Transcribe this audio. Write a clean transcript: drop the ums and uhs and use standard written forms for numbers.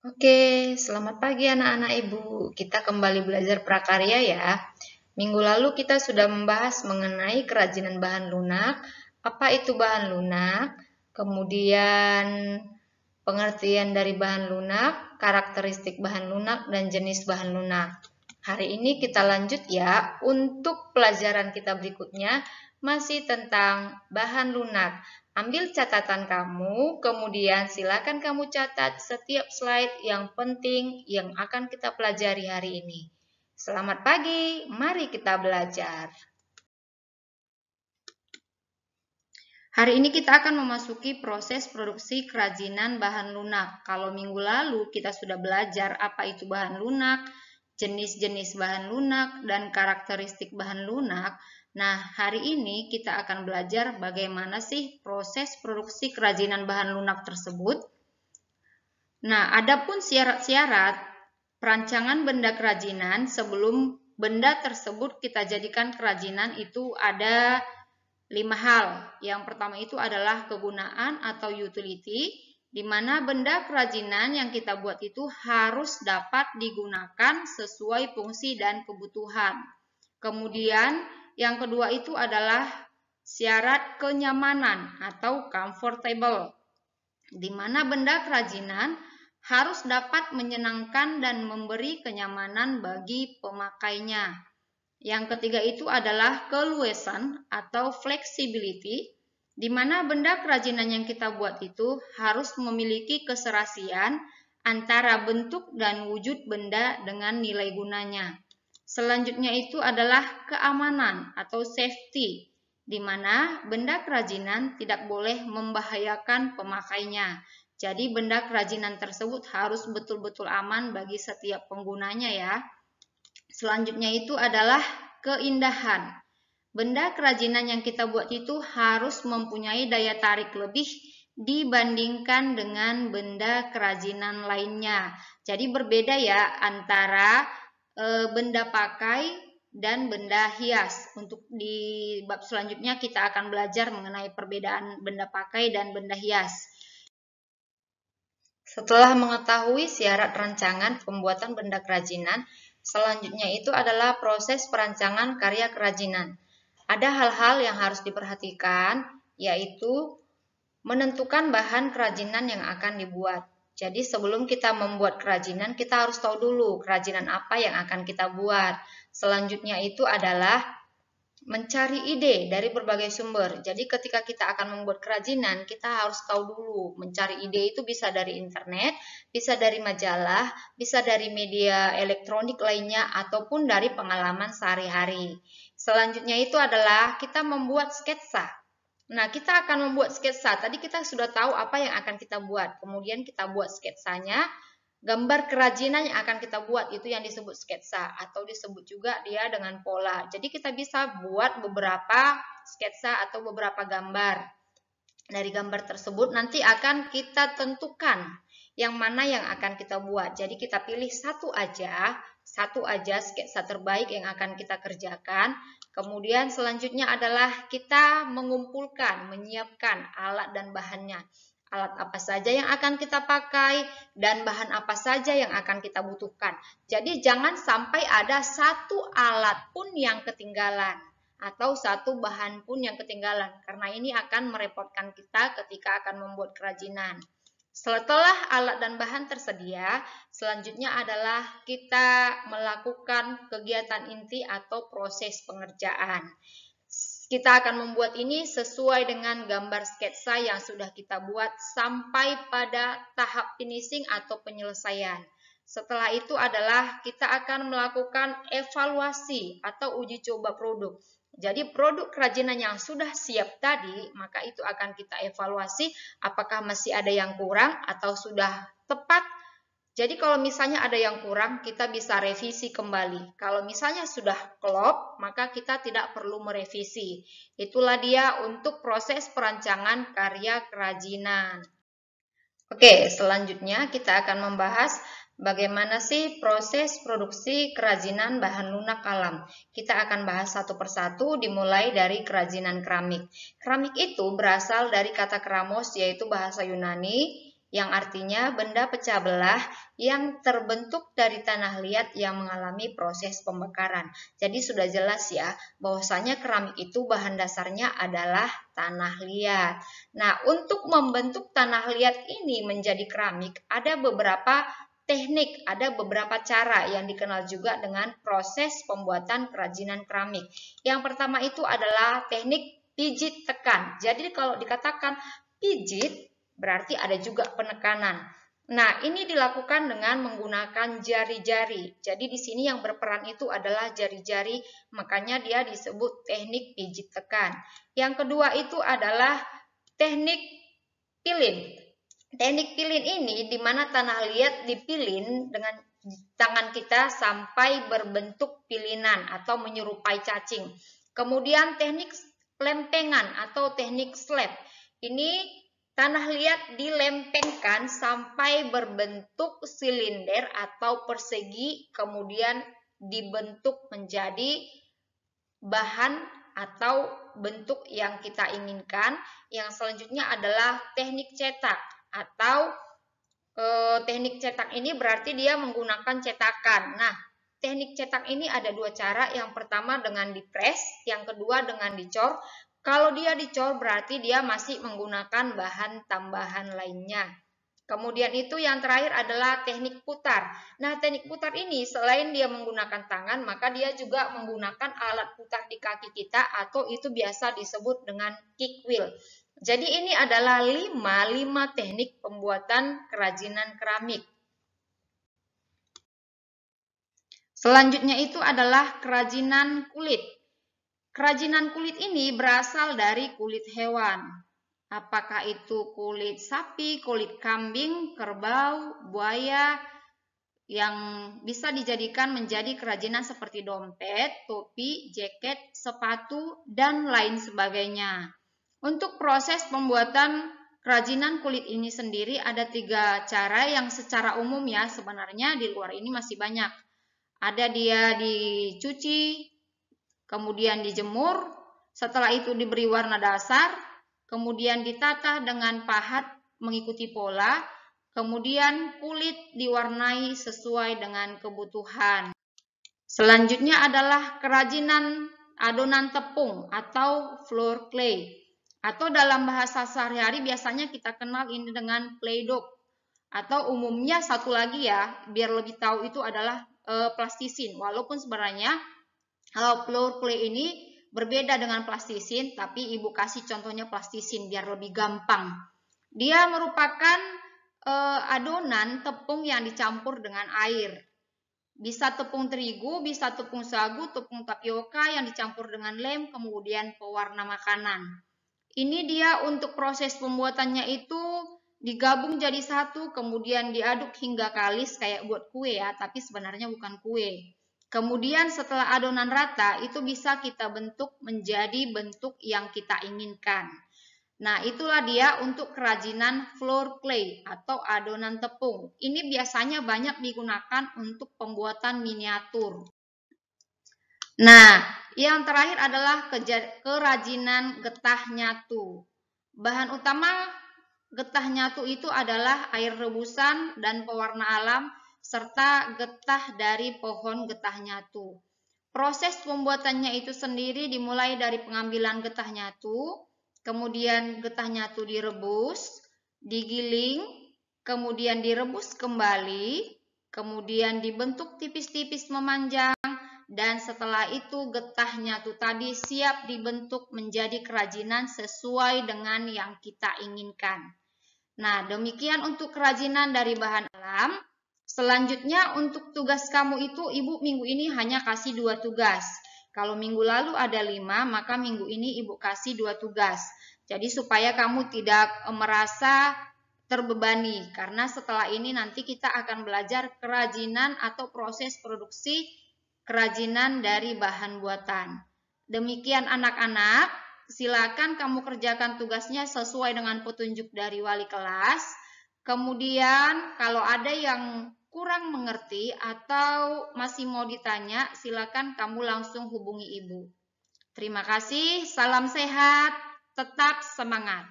Oke, selamat pagi anak-anak ibu. Kita kembali belajar prakarya ya. Minggu lalu kita sudah membahas mengenai kerajinan bahan lunak, apa itu bahan lunak, kemudian pengertian dari bahan lunak, karakteristik bahan lunak, dan jenis bahan lunak. Hari ini kita lanjut ya, untuk pelajaran kita berikutnya masih tentang bahan lunak. Ambil catatan kamu, kemudian silakan kamu catat setiap slide yang penting yang akan kita pelajari hari ini. Selamat pagi, mari kita belajar. Hari ini kita akan memasuki proses produksi kerajinan bahan lunak. Kalau minggu lalu kita sudah belajar apa itu bahan lunak, jenis-jenis bahan lunak, dan karakteristik bahan lunak. Nah, hari ini kita akan belajar bagaimana sih proses produksi kerajinan bahan lunak tersebut. Nah, adapun syarat-syarat perancangan benda kerajinan sebelum benda tersebut kita jadikan kerajinan itu ada 5 hal. Yang pertama itu adalah kegunaan atau utility, di mana benda kerajinan yang kita buat itu harus dapat digunakan sesuai fungsi dan kebutuhan. Kemudian yang kedua itu adalah syarat kenyamanan atau comfortable, di mana benda kerajinan harus dapat menyenangkan dan memberi kenyamanan bagi pemakainya. Yang ketiga itu adalah keluasan atau flexibility, di mana benda kerajinan yang kita buat itu harus memiliki keserasian antara bentuk dan wujud benda dengan nilai gunanya. Selanjutnya itu adalah keamanan atau safety, di mana benda kerajinan tidak boleh membahayakan pemakainya. Jadi benda kerajinan tersebut harus betul-betul aman bagi setiap penggunanya ya. Selanjutnya itu adalah keindahan. Benda kerajinan yang kita buat itu harus mempunyai daya tarik lebih dibandingkan dengan benda kerajinan lainnya. Jadi berbeda ya antara benda pakai dan benda hias. Untuk di bab selanjutnya kita akan belajar mengenai perbedaan benda pakai dan benda hias. Setelah mengetahui syarat rancangan pembuatan benda kerajinan, selanjutnya itu adalah proses perancangan karya kerajinan. Ada hal-hal yang harus diperhatikan, yaitu menentukan bahan kerajinan yang akan dibuat. Jadi sebelum kita membuat kerajinan, kita harus tahu dulu kerajinan apa yang akan kita buat. Selanjutnya itu adalah mencari ide dari berbagai sumber. Jadi ketika kita akan membuat kerajinan, kita harus tahu dulu. Mencari ide itu bisa dari internet, bisa dari majalah, bisa dari media elektronik lainnya, ataupun dari pengalaman sehari-hari. Selanjutnya itu adalah kita membuat sketsa. Nah, kita akan membuat sketsa. Tadi kita sudah tahu apa yang akan kita buat. Kemudian kita buat sketsanya. Gambar kerajinan yang akan kita buat itu yang disebut sketsa atau disebut juga dia dengan pola. Jadi kita bisa buat beberapa sketsa atau beberapa gambar. Dari gambar tersebut nanti akan kita tentukan yang mana yang akan kita buat. Jadi kita pilih satu aja sketsa terbaik yang akan kita kerjakan. Kemudian selanjutnya adalah kita mengumpulkan, menyiapkan alat dan bahannya. Alat apa saja yang akan kita pakai dan bahan apa saja yang akan kita butuhkan. Jadi jangan sampai ada satu alat pun yang ketinggalan atau satu bahan pun yang ketinggalan, karena ini akan merepotkan kita ketika akan membuat kerajinan. Setelah alat dan bahan tersedia, selanjutnya adalah kita melakukan kegiatan inti atau proses pengerjaan. Kita akan membuat ini sesuai dengan gambar sketsa yang sudah kita buat sampai pada tahap finishing atau penyelesaian. Setelah itu adalah kita akan melakukan evaluasi atau uji coba produk. Jadi produk kerajinan yang sudah siap tadi, maka itu akan kita evaluasi apakah masih ada yang kurang atau sudah tepat. Jadi kalau misalnya ada yang kurang, kita bisa revisi kembali. Kalau misalnya sudah klop, maka kita tidak perlu merevisi. Itulah dia untuk proses perancangan karya kerajinan. Oke, selanjutnya kita akan membahas bagaimana sih proses produksi kerajinan bahan lunak alam. Kita akan bahas satu persatu dimulai dari kerajinan keramik. Keramik itu berasal dari kata keramos yaitu bahasa Yunani yang artinya benda pecah belah yang terbentuk dari tanah liat yang mengalami proses pembakaran. Jadi sudah jelas ya, bahwasanya keramik itu bahan dasarnya adalah tanah liat. Nah, untuk membentuk tanah liat ini menjadi keramik, ada beberapa teknik, ada beberapa cara yang dikenal juga dengan proses pembuatan kerajinan keramik. Yang pertama itu adalah teknik pijit tekan. Jadi kalau dikatakan pijit, berarti ada juga penekanan. Nah, ini dilakukan dengan menggunakan jari-jari. Jadi di sini yang berperan itu adalah jari-jari, makanya dia disebut teknik pijit tekan. Yang kedua itu adalah teknik pilin. Teknik pilin ini di mana tanah liat dipilin dengan tangan kita sampai berbentuk pilinan atau menyerupai cacing. Kemudian teknik lempengan atau teknik slab. Ini tanah liat dilempengkan sampai berbentuk silinder atau persegi, kemudian dibentuk menjadi bahan atau bentuk yang kita inginkan. Yang selanjutnya adalah teknik cetak atau teknik cetak ini berarti dia menggunakan cetakan. Nah, teknik cetak ini ada dua cara. Yang pertama dengan dipres, yang kedua dengan dicor. Kalau dia dicor berarti dia masih menggunakan bahan tambahan lainnya. Kemudian itu yang terakhir adalah teknik putar. Nah, teknik putar ini selain dia menggunakan tangan, maka dia juga menggunakan alat putar di kaki kita atau itu biasa disebut dengan kick wheel. Jadi ini adalah 5 teknik pembuatan kerajinan keramik. Selanjutnya itu adalah kerajinan kulit. Kerajinan kulit ini berasal dari kulit hewan. Apakah itu kulit sapi, kulit kambing, kerbau, buaya, yang bisa dijadikan menjadi kerajinan seperti dompet, topi, jaket, sepatu, dan lain sebagainya. Untuk proses pembuatan kerajinan kulit ini sendiri ada 3 cara yang secara umum ya, sebenarnya di luar ini masih banyak. Ada dia dicuci, kemudian dijemur, setelah itu diberi warna dasar, kemudian ditata dengan pahat mengikuti pola, kemudian kulit diwarnai sesuai dengan kebutuhan. Selanjutnya adalah kerajinan adonan tepung atau floor clay. Atau dalam bahasa sehari-hari biasanya kita kenal ini dengan play-doh. Atau umumnya satu lagi ya, biar lebih tahu itu adalah plastisin. Walaupun sebenarnya floor clay ini berbeda dengan plastisin, tapi ibu kasih contohnya plastisin biar lebih gampang. Dia merupakan adonan tepung yang dicampur dengan air. Bisa tepung terigu, bisa tepung sagu, tepung tapioka yang dicampur dengan lem, kemudian pewarna makanan. Ini dia untuk proses pembuatannya itu digabung jadi satu, kemudian diaduk hingga kalis kayak buat kue ya, tapi sebenarnya bukan kue. Kemudian setelah adonan rata, itu bisa kita bentuk menjadi bentuk yang kita inginkan. Nah, itulah dia untuk kerajinan floor clay atau adonan tepung. Ini biasanya banyak digunakan untuk pembuatan miniatur. Nah, yang terakhir adalah kerajinan getah nyatu. Bahan utama getah nyatu itu adalah air rebusan dan pewarna alam, serta getah dari pohon getah nyatu. Proses pembuatannya itu sendiri dimulai dari pengambilan getah nyatu, kemudian getah nyatu direbus, digiling, kemudian direbus kembali, kemudian dibentuk tipis-tipis memanjang, dan setelah itu getah nyatu tadi siap dibentuk menjadi kerajinan sesuai dengan yang kita inginkan. Nah, demikian untuk kerajinan dari bahan alam. Selanjutnya untuk tugas kamu itu, Ibu minggu ini hanya kasih 2 tugas. Kalau minggu lalu ada 5, maka minggu ini Ibu kasih 2 tugas. Jadi supaya kamu tidak merasa terbebani, karena setelah ini nanti kita akan belajar kerajinan atau proses produksi kerajinan dari bahan buatan. Demikian anak-anak. Silakan kamu kerjakan tugasnya sesuai dengan petunjuk dari wali kelas. Kemudian kalau ada yang kurang mengerti atau masih mau ditanya, silakan kamu langsung hubungi ibu. Terima kasih, salam sehat, tetap semangat.